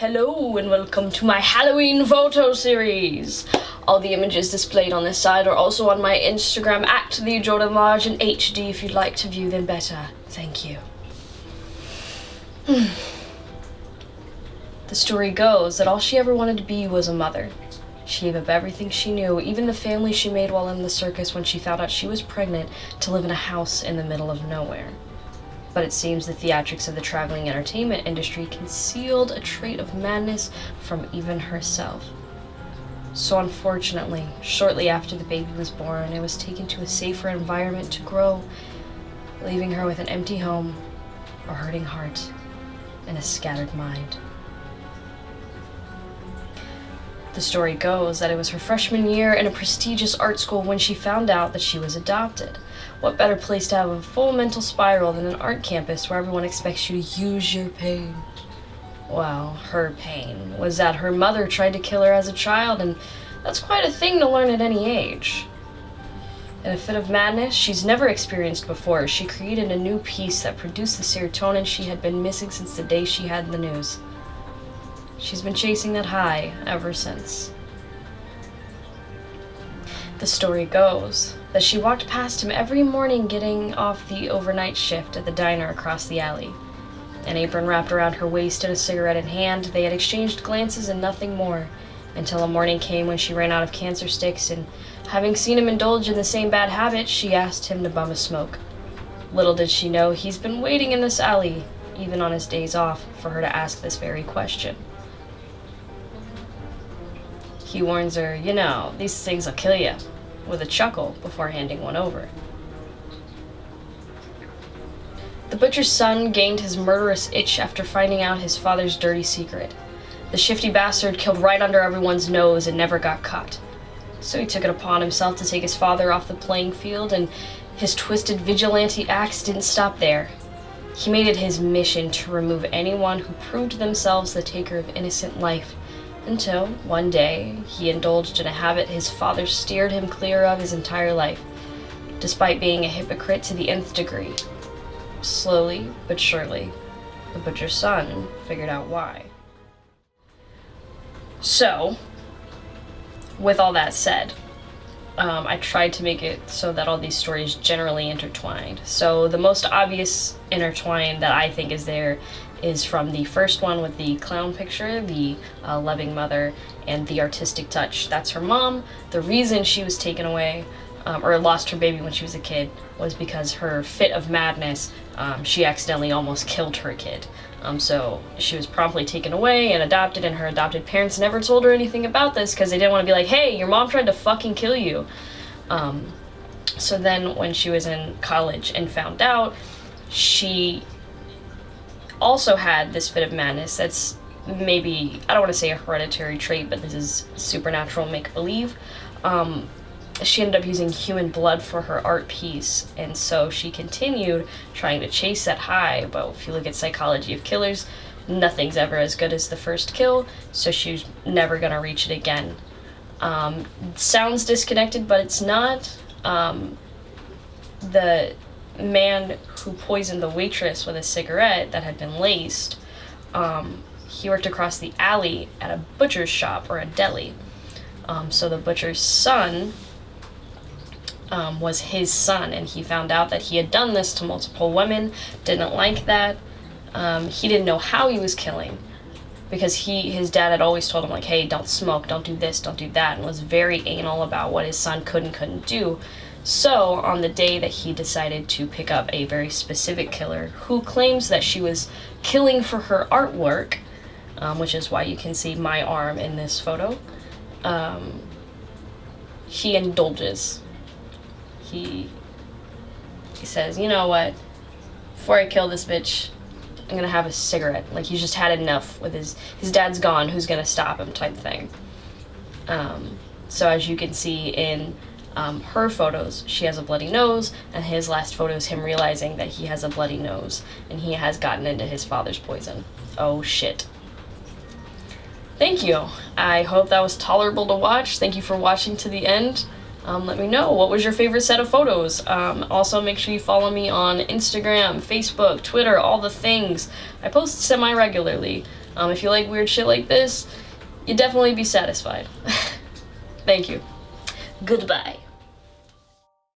Hello and welcome to my Halloween photo series. All the images displayed on this side are also on my Instagram at the Jordan Large in HD if you'd like to view them better. Thank you. The story goes that all she ever wanted to be was a mother. She gave up everything she knew, even the family she made while in the circus when she found out she was pregnant, to live in a house in the middle of nowhere. But it seems the theatrics of the traveling entertainment industry concealed a trait of madness from even herself. So unfortunately, shortly after the baby was born, it was taken to a safer environment to grow, leaving her with an empty home, a hurting heart, and a scattered mind. The story goes that it was her freshman year in a prestigious art school when she found out that she was adopted. What better place to have a full mental spiral than an art campus where everyone expects you to use your pain? Well, her pain was that her mother tried to kill her as a child, and that's quite a thing to learn at any age. In a fit of madness she's never experienced before, she created a new piece that produced the serotonin she had been missing since the day she had the news. She's been chasing that high ever since. The story goes that she walked past him every morning getting off the overnight shift at the diner across the alley. An apron wrapped around her waist and a cigarette in hand, they had exchanged glances and nothing more, until a morning came when she ran out of cancer sticks, and having seen him indulge in the same bad habit, she asked him to bum a smoke. Little did she know he's been waiting in this alley, even on his days off, for her to ask this very question. He warns her, "You know, these things will kill you," with a chuckle before handing one over. The butcher's son gained his murderous itch after finding out his father's dirty secret. The shifty bastard killed right under everyone's nose and never got caught. So he took it upon himself to take his father off the playing field, and his twisted vigilante acts didn't stop there. He made it his mission to remove anyone who proved themselves the taker of innocent life, until, one day, he indulged in a habit his father steered him clear of his entire life, despite being a hypocrite to the nth degree. Slowly but surely, the butcher's son figured out why. So, with all that said, I tried to make it so that all these stories generally intertwined. So the most obvious intertwine that I think is there is from the first one with the clown picture, the loving mother, and the artistic touch. That's her mom. The reason she was taken away, or lost her baby when she was a kid, was because her fit of madness, she accidentally almost killed her kid. So she was promptly taken away and adopted, and her adopted parents never told her anything about this because they didn't want to be like, "Hey, your mom tried to fucking kill you." So then when she was in college and found out, she also had this fit of madness that's maybe, I don't want to say a hereditary trait, but this is supernatural make-believe. She ended up using human blood for her art piece, and so she continued trying to chase that high. But if you look at psychology of killers, nothing's ever as good as the first kill, so she's never gonna reach it again. Sounds disconnected, but it's not. The man who poisoned the waitress with a cigarette that had been laced, he worked across the alley at a butcher's shop or a deli. So the butcher's son was his son, and he found out that he had done this to multiple women, didn't like that. He didn't know how he was killing, because his dad had always told him, like, "Hey, don't smoke, don't do this, don't do that," and was very anal about what his son could and couldn't do. So on the day that he decided to pick up a very specific killer who claims that she was killing for her artwork, which is why you can see my arm in this photo, he indulges. He says, "You know what, before I kill this bitch, I'm gonna have a cigarette." Like, he's just had enough with his dad's gone, who's gonna stop him type thing. So as you can see in her photos, she has a bloody nose, and his last photo is him realizing that he has a bloody nose, and he has gotten into his father's poison. Oh shit. Thank you. I hope that was tolerable to watch. Thank you for watching to the end. Let me know, what was your favorite set of photos? Also, make sure you follow me on Instagram, Facebook, Twitter, all the things. I post semi-regularly. If you like weird shit like this, you'd definitely be satisfied. Thank you. Goodbye.